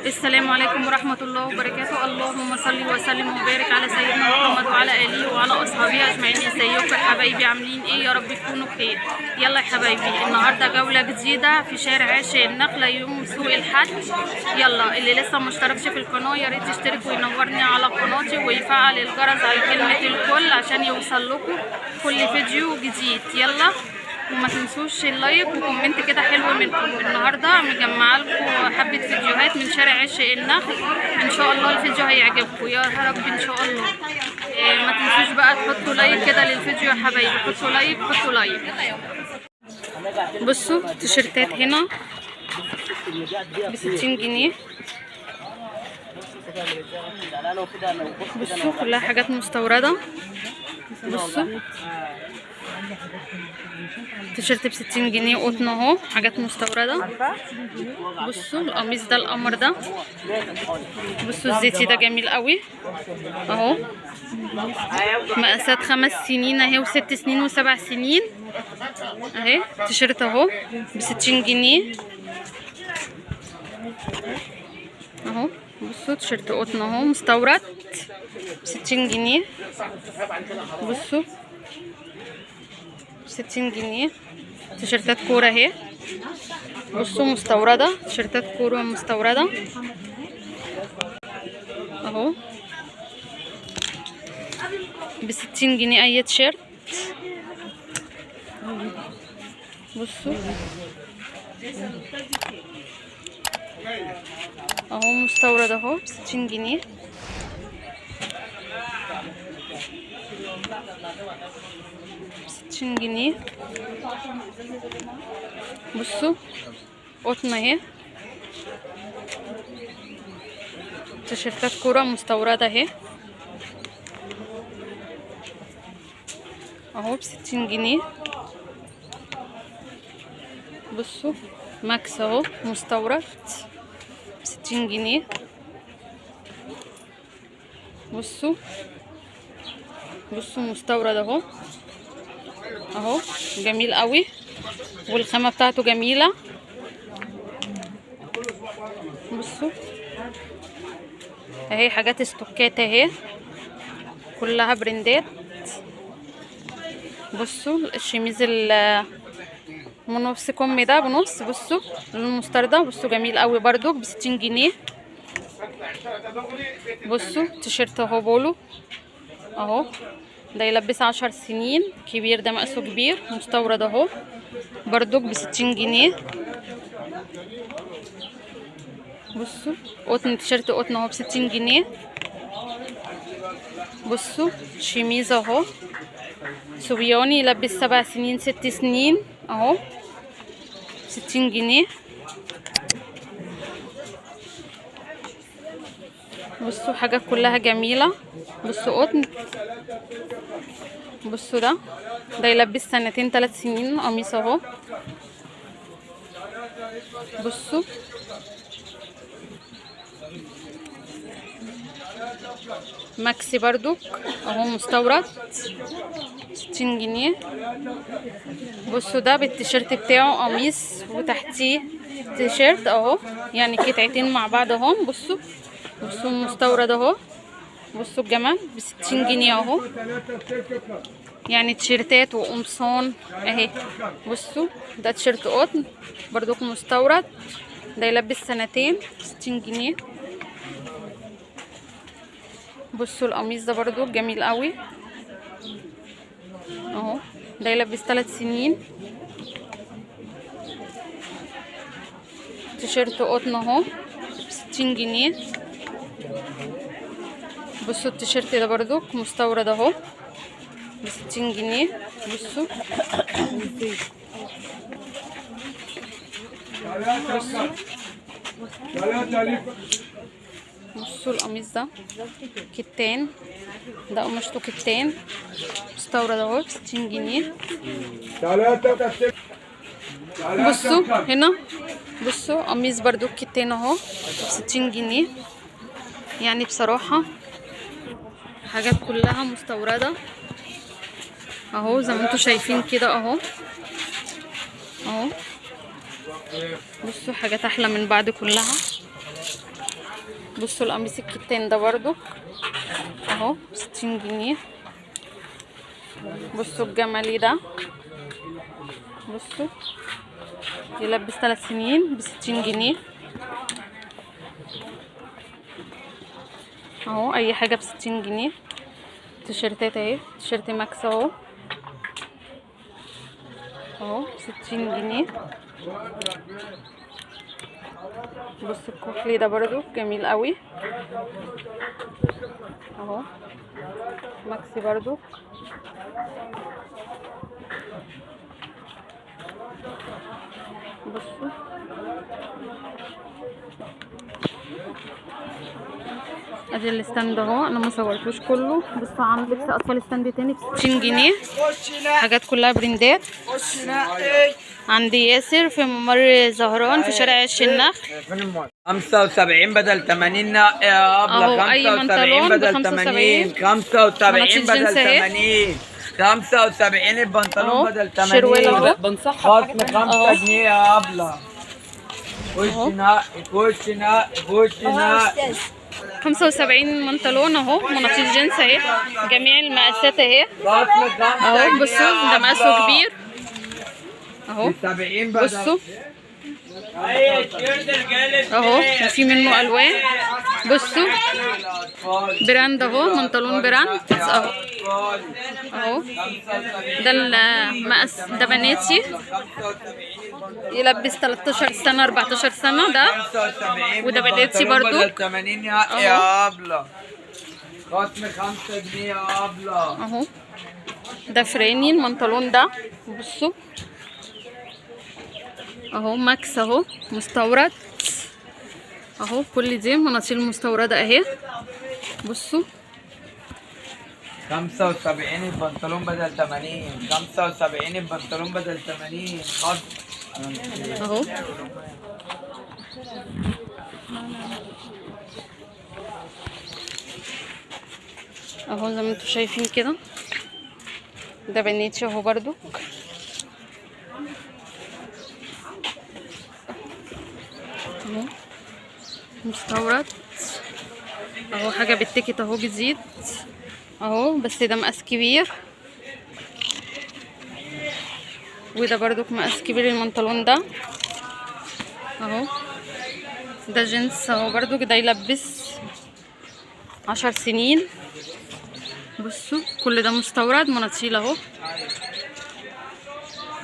السلام عليكم ورحمة الله وبركاته. اللهم صل وسلم وبارك على سيدنا محمد وعلى آله وعلى أصحابه أجمعين. ازيكم يا حبايبي؟ عاملين ايه؟ يا رب تكونوا بخير. يلا يا حبايبي، النهارده جولة جديدة في شارع عاشر النخلة يوم سوق الحد. يلا اللي لسه ما اشتركش في القناة يا ريت يشترك وينورني على قناتي ويفعل الجرس على كلمة الكل عشان يوصل لكم كل فيديو جديد. يلا وما تنسوش اللايك وكومنت كده حلو منكم. النهارده مجمعه لكم حبه فيديوهات من شارع عاشر النخل، ان شاء الله الفيديو هيعجبكم يا رب ان شاء الله. ما تنسوش بقى تحطوا لايك كده للفيديو يا حبايبي، حطوا لايك حطوا لايك. بصوا تيشرتات هنا ب60 جنيه. بصوا كلها حاجات مستورده. بصوا تيشرت ب60 جنيه قطن اهو، حاجات مستورده. بصوا القميص ده القمر ده، بصوا الزيتي ده جميل قوي اهو، مقاسات 5 سنين اهي و6 سنين و7 سنين اهي. تيشرت اهو ب60 جنيه اهو. بصوا تيشرت قطن اهو مستورد ب60 جنيه. بصوا 60 جنيه. تيشرتات كوره اهي، بصوا مستورده، تيشرتات كوره مستورده اهو ب60 جنيه اي تيشرت. بصوا اهو مستورد اهو ب60 جنيه. ب60 جنيه. بصوا قطن اهي، تيشرتات كوره مستورده اهي اهو ب60 جنيه. بصوا ماكس اهو مستورد ب60 جنيه. بصوا مستورد اهو اهو جميل قوي والخامه بتاعته جميله. بصوا اهي حاجات استوكات اهي كلها برندات. بصوا الشميز نص كم ده بنص، بصوا المستردة، بصوا جميل قوي برضو ب60 جنيه. بصوا تيشيرت اهو بولو اهو، ده يلبس 10 سنين، كبير ده مقاسه كبير، مستورد اهو برضو ب60 جنيه. بصوا قطن، تيشيرت قطن اهو ب60 جنيه. بصوا شميز اهو صبياني يلبس 7 سنين 6 سنين اهو ب60 جنيه. بصوا حاجات كلها جميلة. بصوا قطن، بصوا ده يلبس 2 3 سنين قميص اهو. بصوا ماكسي برضو اهو مستورد 60 جنيه. بصوا ده بالتيشيرت بتاعه قميص وتحتيه تيشيرت اهو، يعني قطعتين مع بعض اهو. بصوا مستورد اهو. بصوا الجمال ب60 جنيه اهو، يعني تيشيرتات وقمصان اهي. بصوا ده تيشيرت قطن برضو مستورد، ده يلبس 2 60 جنيه. بصوا القميص ده برضو جميل قوي اهو، ده يلبس 3 سنين. تيشيرت قطن اهو ب60 جنيه. بصوا التيشيرت ده برضو مستورد اهو ب60 جنيه. بصوا بصوا القميص ده كتان، ده قماشته كتان مستورد اهو ب60 جنيه. بصوا هنا، بصوا قميص برضو كتان اهو ب60 جنيه. يعني بصراحة حاجات كلها مستوردة اهو زي ما انتوا شايفين كده اهو. اهو. بصوا حاجات احلى من بعض كلها. بصوا القميص الكتان ده برضو اهو ب60 جنيه. بصوا الجمالي ده، بصوا يلبس 3 سنين ب60 جنيه اهو. اي حاجه ب60 جنيه. تيشيرتات اهي، تيشيرت ماكس اهو اهو ب60 جنيه. بصوا الكحلي ده برضو جميل قوي اهو، ماكسي برضو. بصوا ادي الستاند اهو، انا ما صورتوش كله. بصوا عامل لبس اطفال ستاند تاني ب60 جنيه. حاجات كلها برندات. عندي ياسر في ممر زهران في شارع عش النخل. 75 بدل 80 يا ابله. 75 بدل 80. 75 بدل 80. 75 البنطلون بدل 80. خصم 5 جنيه يا ابله. خش نقي خش نقي خش نقي. 75 بنطلون اهو، مناطيل جينز اهي، جميع المقاسات اهي اهو. بصوا ده مقاسه كبير اهو. بصوا اهو، وفي منه الوان. بصوا براند اهو، بنطلون براند اهو اهو. ده المقاس ده بناتي، يلبس 13 سنه 14 سنه ده. وده بناتي برضو 80 يا ابله. خصم 5 جنيه يا ابله اهو. ده فراني البنطلون ده. بصوا اهو ماكس اهو مستورد اهو. كل دي مناطيل مستورده اهي. بصوا 75 البنطلون بدل 80. 75 البنطلون بدل 80 خصم اهو. اهو زي ما انتم شايفين كده. ده بناتي اهو برضو اهو مستورد اهو. حاجه بالتيكت اهو جديد اهو، بس ده مقاس كبير. وده برضو مقاس كبير البنطلون ده اهو. ده جينز اهو برضو، ده يلبس 10 سنين. بصوا كل ده مستورد مناطيل اهو.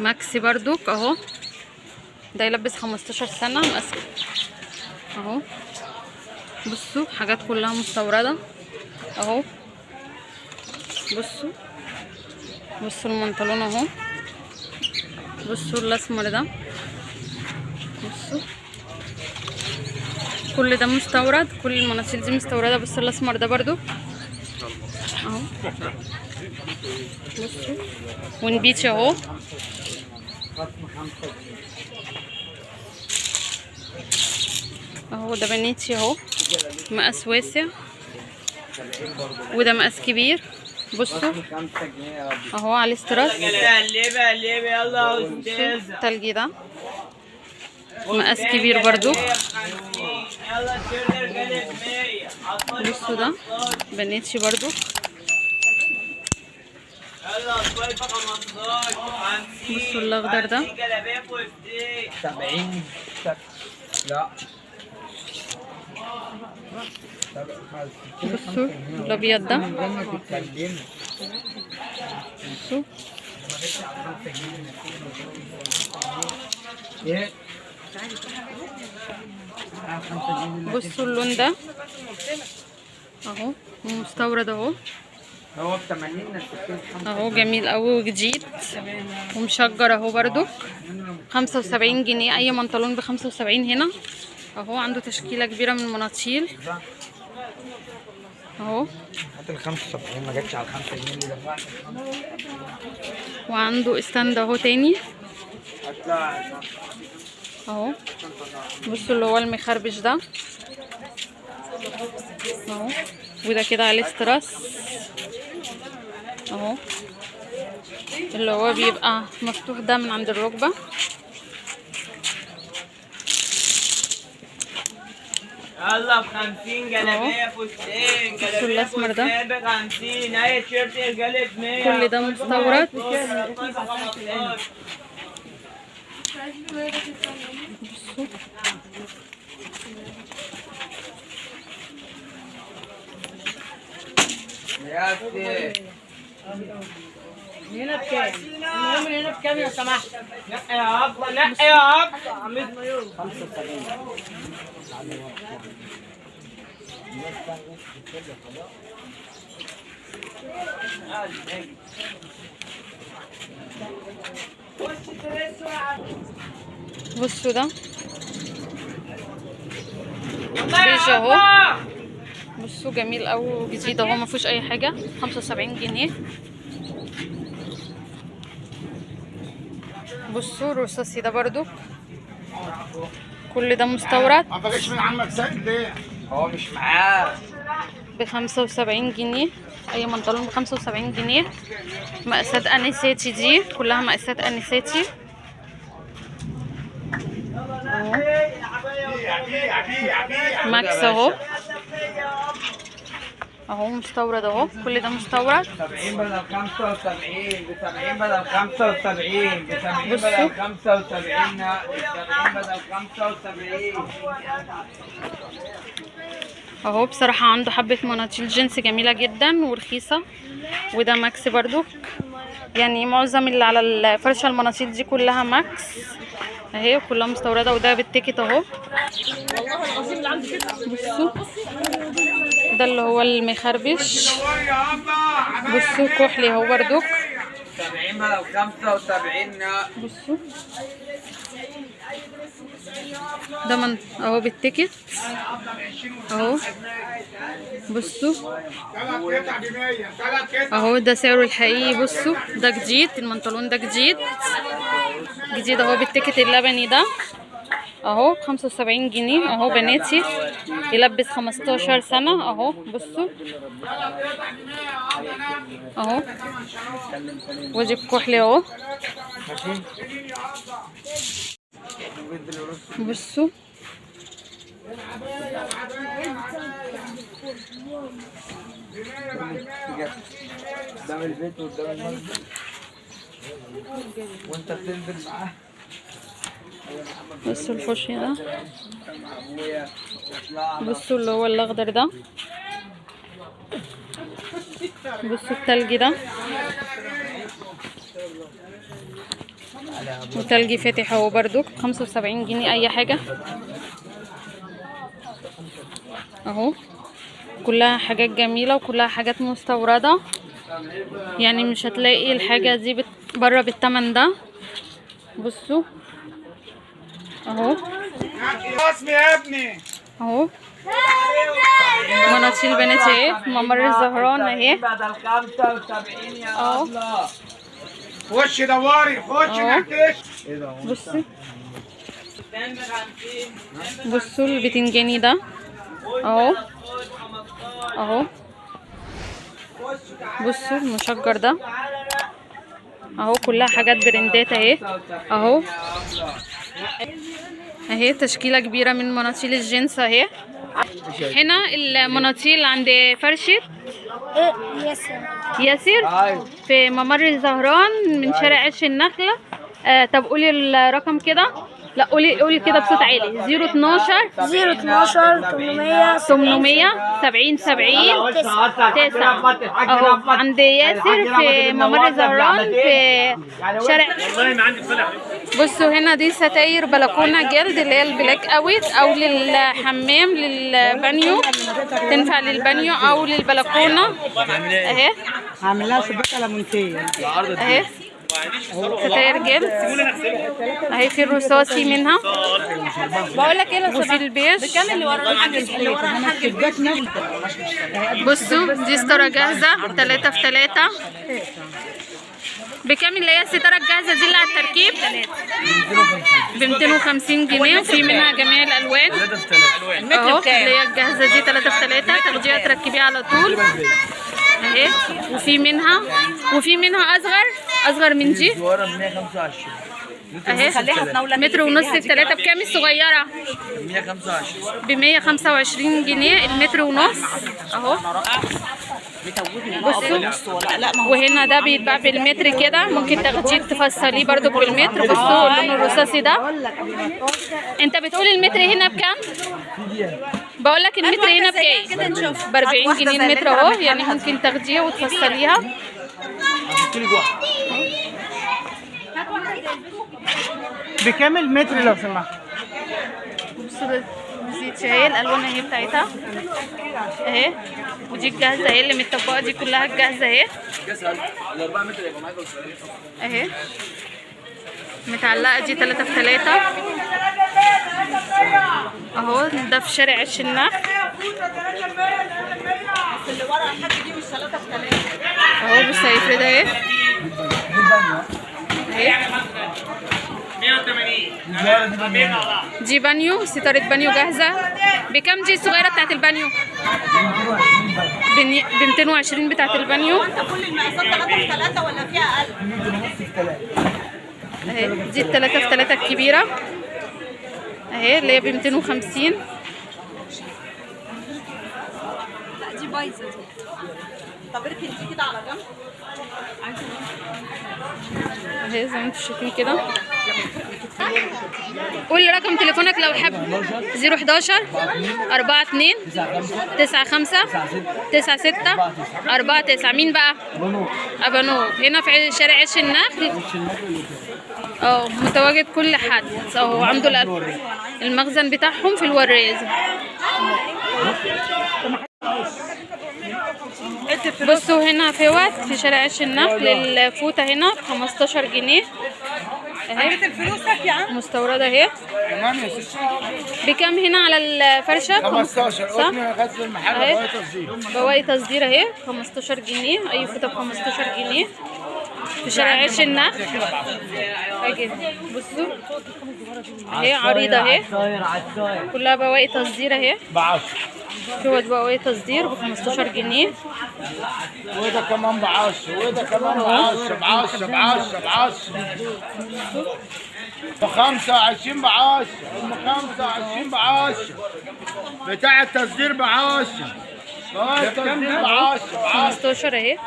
ماكسي برضو اهو، ده يلبس 15 سنة مقاس اهو. بصوا حاجات كلها مستوردة اهو. بصوا بصوا البنطلون اهو. بصوا الاسمر ده. بصوا كل ده مستورد، كل المناطيل دي مستورده. بصوا الاسمر ده برضو اهو. بصوا ونبيتش اهو. اهو ده بنيتي اهو، مقاس واسع. وده مقاس كبير. بصوا اهو على الاستراس. التلجي ده مقاس كبير برضو. بصوا ده بنيتي برضو. بصوا الاخضر ده 70. لا بصوا الابيض ده. بصوا بصوا اللون ده اهو، مستورد اهو. هو ب 80 اهو جميل قوي وجديد ومشجر اهو برضو. 75 جنيه اي بنطلون ب75 هنا اهو. عنده تشكيله كبيره من المناطيل اهو. هات ال 75 ما جاتش على 5 جنيه اللي دفعت. وعنده استاند اهو تاني اهو. بصوا اللي هو المخربش ده اهو. وده كده عليه استراس اهو، اللي هو بيبقى مفتوح ده من عند الركبه يلا ب 50 جلابيه فستان، بصوا الاسمر ده ب 50. اي تيشيرت الجلد 100. كل ده مستورد. هنا بكام؟ المهم هنا بكام يا سماحة؟ نقي يا عبد، نقي يا عبد. 75. بصوا ده بيج اهو، بصوا جميل قوي وجديد اهو، ما فيهوش اي حاجه. 75 جنيه. بصوا الرصاصي ده برضو كل ده مستورد. ما بقاش من عمك ساكت ليه؟ هو مش معاه. ب 75 جنيه. اي بنطلون ب 75 جنيه. مقاسات انساتي دي كلها مقاسات انساتي اهو. ماكس اهو اهو مستورد اهو، كل ده مستورد. 70 بدل 75، ب 70 بدل 75، ب 70 بدل 75، 70 بدل 75. اهو بصراحة عنده حبة مناطيل جينز جميلة جدا ورخيصة. وده ماكس برضو، يعني معظم اللي على الفرشة المناطيل دي كلها ماكس اهي، كلها مستوردة. وده بالتيكت اهو. بصوا ده اللي هو المخربش. بصوا كحلي اهو برضو. 70 بدل 75. بصوا ده من اهو بالتيكت اهو. بصوا اهو ده سعره الحقيقي. بصوا ده جديد، المنطلون ده جديد جديد اهو بالتيكت اللبني ده اهو. 75 جنيه اهو. بناتي يلبس 15 سنة اهو. بصوا اهو. وجيب كحلي اهو. بصوا قدام البيت وقدام المسجد وانت بتنزل معاه. بصوا الفوشي ده. بصوا اللي هو الاخضر ده. بصوا التلجي ده، وتلجي فاتح اهو برضو. 75 جنيه اي حاجة اهو. كلها حاجات جميلة وكلها حاجات مستوردة، يعني مش هتلاقي الحاجة دي بره بالثمن ده. بصوا اهو اسمي يا ابني اهو. مناطيل بنات اهي في ممر الزهران اهي بدل 75 يا اهو. الله. خش دواري خش نكتش. بصوا بصوا البتنجاني ده اهو اهو. بصوا المشجر ده اهو. كلها حاجات برندات اهي اهو اهي. تشكيلة كبيرة من مناطيل الجنس اهي. هنا المناطيل عند فرشة ياسر في ممر الزهران من شارع عش النخلة. طب قولي الرقم كده. لا قولي كده بصوت عالي. 012 800 70 70 9 اهو. عند ياسر في ممر الزهران في شارع. بصوا هنا دي ستاير بلكونه جلد اللي هي البلاك اوت، او للحمام للبانيو، تنفع للبانيو او للبلكونه اهي. هعمل شبكة ليمونتيه اهي ستاير جلد اهي. في الرصاصي منها. بقول لك ايه وفي البيج. بكام اللي ورا؟ بصوا دي ستاره جاهزه 3 في 3. بكام اللي هي الستاره الجاهزه دي اللي على التركيب؟ ب 250 جنيه. وفي منها جميع الالوان اهو. اللي هي الجاهزه دي 3 في 3 تاخديها تركبيها على طول اهي. وفي منها اصغر من دي. ورا 125 اهي متر ونص في 3 بكام الصغيره؟ 125. ب 125 جنيه المتر ونص اهو. بصوا وهنا ده بيتباع بالمتر كده، ممكن تاخديه تفصليه برضو بالمتر. بصوا اللون الرصاصي ده. انت بتقول المتر هنا بكام؟ بقول لك المتر هنا بكام؟ ب 40 جنيه المتر اهو، يعني ممكن تاخديها وتفصليها. بكام المتر لو سمحت؟ بصوا ده زيت اهي، الالوان اهي بتاعتها اهي، ودي الجاهزه اهي اللي متطبقه، دي كلها الجاهزه اهي اهي متعلقه، دي 3 في 3 اهو. ده في شارع عش النخل اهو. بص هيفردها اهي اهي. 180. دي بانيو، ستارة بانيو جاهزة. بكام دي الصغيرة بتاعت البانيو؟ ب 220 بتاعت البانيو. كل المقاسات 3 في 3 ولا فيها اقل؟ اهي دي ال 3 في 3 الكبيرة اهي اللي هي ب 250. لا دي بايظه دي. طب اركن دي كده على جنب. اهي زي ما انتم شايفين كده. قول رقم تليفونك لو حابب. 011 42 95 96 49. مين بقى؟ ابا نور. هنا في شارع عش النخل اه، متواجد كل حد اهو. عنده المخزن بتاعهم في الورازة. بصوا هنا فوط في شارع عش النخل، الفوطة هنا ب 15 جنيه اهي مستوردة اهي. تمام يا ستي. بكام هنا على الفرشة؟ 15. صح؟ قطن غزل المحل اهي بواقي تصدير. بواقي تصدير اهي 15 جنيه. اي فوطة ب 15 جنيه في شارع عش النخل اهي. بصوا اهي عريضة اهي كلها بواقي تصدير اهي. ب 10. فوط بواقي تصدير ب 15 جنيه. وده كمان ب 10 وده كمان ب 10 ب 10 ب 10 ب 10 ب 25 ب 10 ب 25 ب 10 بتاع التصدير ب 10 بتاع التصدير ب 10 15 اهي.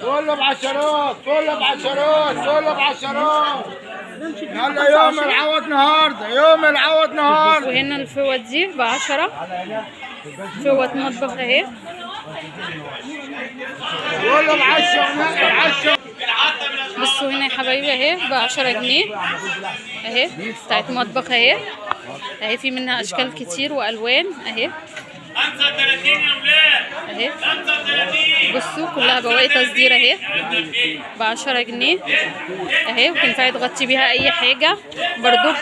كله بعشرات كله بعشرات كله بعشرات. يلا يوم العوض النهارده يوم العوض النهارده. وهنا الفوط دي ب 10 فوط مطبخ اهي. كله ب 10 بصوا هنا يا حبايبي اهي ب 10 جنيه اهي بتاعت مطبخ اهي اهي. في منها اشكال كتير والوان اهي 35 يا ولاد اهي. 35. بصوا كلها بواقي تصدير اهي ب 10 جنيه اهي، وتنفعي تغطي بيها اي حاجه برضو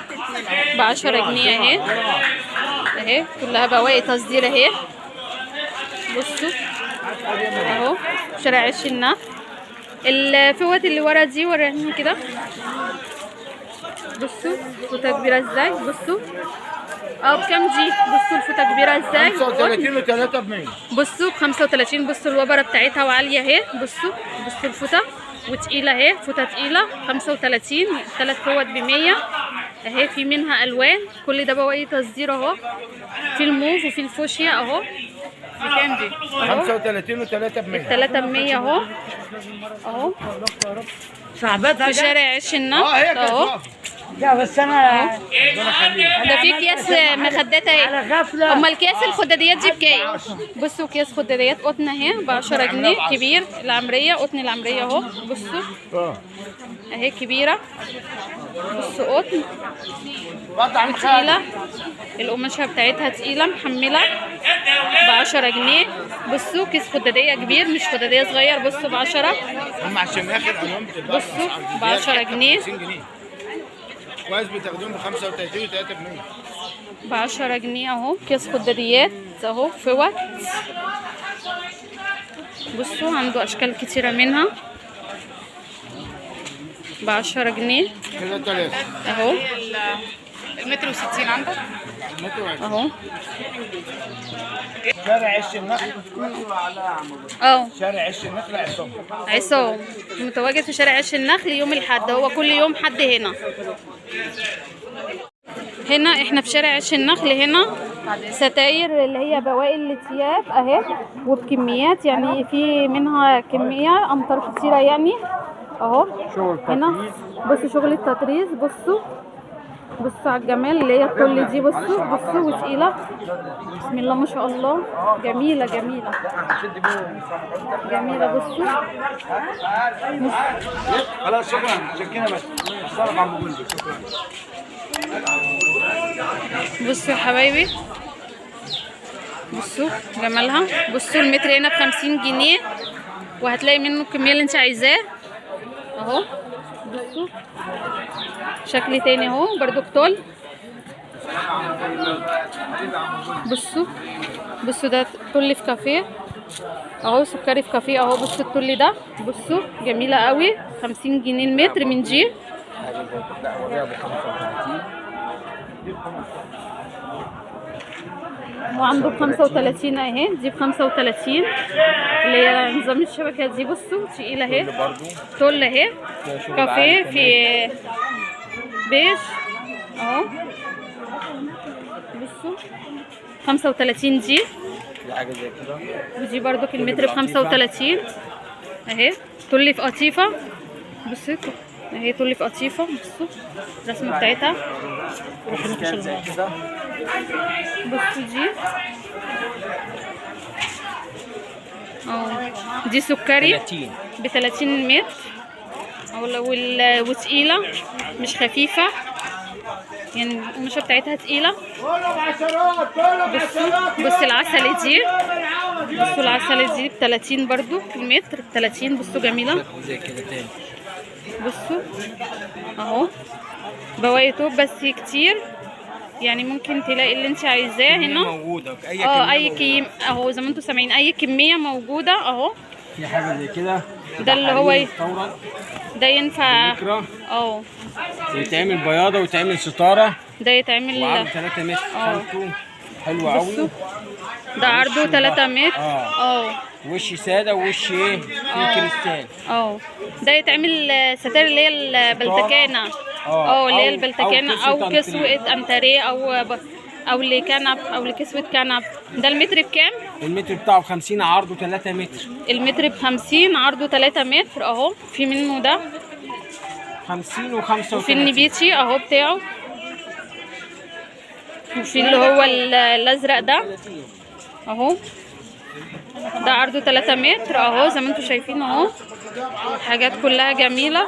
ب 10 جنيه اهي اهي. كلها بواقي تصدير اهي. بصوا اهو شارع عش النخل. الفوط اللي ورا دي وريني كده. بصوا فوطه كبيره ازاي. بصوا بكام دي؟ بصوا الفوطه كبيره ازاي. 35 و3 ب 100. بصوا ب 35. بصوا الوبره بتاعتها وعاليه اهي. بصوا الفوطه وتقيله اهي، فوطه تقيله 35. 3 فوط ب 100 اهي. في منها الوان، كل ده بواقي تصدير اهو. في الموف وفي الفوشيا اهو. بكام دي؟ 35 و3 ب 100. 3 ب 100 اهو اهو صاحبتها في شارع عش النخل هي اهو. كانت لا بس انا ده في اكياس مخدات اهي. على غفله. امال اكياس الخداديات دي بكام؟ بصوا اكياس خداديات قطن اهي ب 10 جنيه كبير. العمريه قطن العمريه اهو. بصوا اهي كبيره. بصوا قطن تقيله، القماشه بتاعتها تقيله محمله ب 10 جنيه. بصوا كيس خداديه كبير مش خداديه صغير. بصوا ب 10. هم عشان ياخد عليهم بصوا ب 10 جنيه. 50 جنيه كويس بتاخدوهم ب 35 و3 ب 100. ب 10 جنيه اهو كيس خداديات اهو فوط. بصوا عنده اشكال كتيره منها ب 10 جنيه كده 3 اهو. المتر و60 عندك؟ اهو. شارع عش النخل. شارع عش النخل عصام متواجد في شارع عش النخل يوم الحد، هو كل يوم حد هنا. هنا احنا في شارع عش النخل. هنا ستاير اللي هي بواقي الثياب اهي، وبكميات يعني في منها كمية امتار كتيرة يعني اهو. هنا بصوا شغل التطريز، بصوا على الجمال اللي هي الكل دي. بصوا وتقيلة بسم الله ما شاء الله، جميلة جميلة. بصوا خلاص شكرا شكينا بس الصرف عم بقول لك شكرا. بصوا يا حبايبي، بصوا جمالها. بصوا المتر هنا ب50 جنيه، وهتلاقي منه الكمية اللي انت عايزاه اهو. بصوا شكل تاني اهو برضو كتول. بصوا ده تل في كافيه اهو، سكري في كافيه اهو. بصوا التل ده، بصوا جميلة قوي، 50 جنيه المتر من جي. وعنده ب35 اهي، دي ب35 اللي هي نظام الشبكة دي. بصوا تقيلة اهي، تل اهي، كافيه في بيج اهو. بصوا 35 دي حاجه زي كده. ودي برضو المتر ب35 اهي. تل في قطيفة، بصوا اهي تل في قطيفة. بصوا الرسمة بتاعتها، بصوا دي دي سكري ب30 متر وتقيلة مش خفيفة يعني، القماشة بتاعتها تقيلة. بصوا العسل دي، بصوا العسل دي ب30 برضو المتر ب30. بصوا جميلة زي كده تاني. بصوا اهو بواقي توب بس كتير يعني، ممكن تلاقي اللي انت عايزاه هنا موجوده اي كمية اهو زي ما انتم سامعين، اي كمية موجودة اهو. في حاجه زي كده ده اللي هو ده ينفع يتعمل بياضه ويتعمل ستاره، ده يتعمل وعرض 3 متر خامته حلوه قوي. ده عرضه 3 متر وش ساده ووش ايه في كريستال. ده يتعمل ستار اللي هي البلتكانه اللي هي البلتكانه او كسوه انتريه او لكنب او لكسوه كنب. ده المتر بكام؟ المتر بتاعه 50 عرضه 3 متر. المتر ب50 عرضه 3 متر اهو. في منه ده 50 و35، وفي النبيتي اهو بتاعه، وفي اللي هو الازرق ده اهو، ده عرضه 3 متر اهو زي ما انتم شايفين اهو. حاجات كلها جميله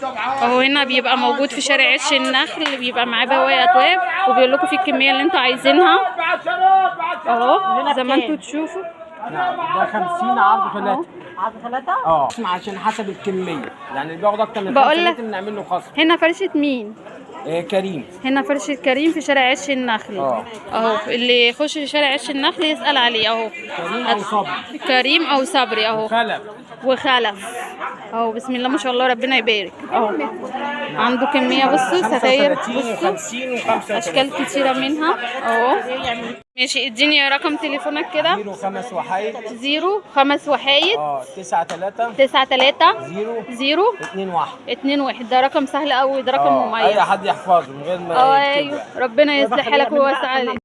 اهو. هنا بيبقى موجود في شارع عش النخل، بيبقى معاه بواقي اتواب، وبيقول لكم في الكميه اللي انتوا عايزينها اهو زي ما انتوا تشوفوا. ده 50 عرضه 3. عرض 3 عشان حسب الكميه يعني، اللي بياخد اكتر من 5 متر نعمل له خصم. هنا فرشه مين؟ كريم. هنا فرشه كريم في شارع عش النخل اهو. اللي يخش في شارع عش النخل يسال عليه اهو، كريم او صبري اهو، وخلف اهو. بسم الله ما شاء الله ربنا يبارك اهو. عنده كميه بصوا ستاير، بصوا اشكال كتيره منها اهو. ماشي اديني رقم تليفونك كده. 05 وحايد 05 وحايد 93 21. ده رقم سهل قوي، ده رقم مميز، اي حد يحفظه من غير ما ايوه. ربنا يصلح حالك ويوسع عليك.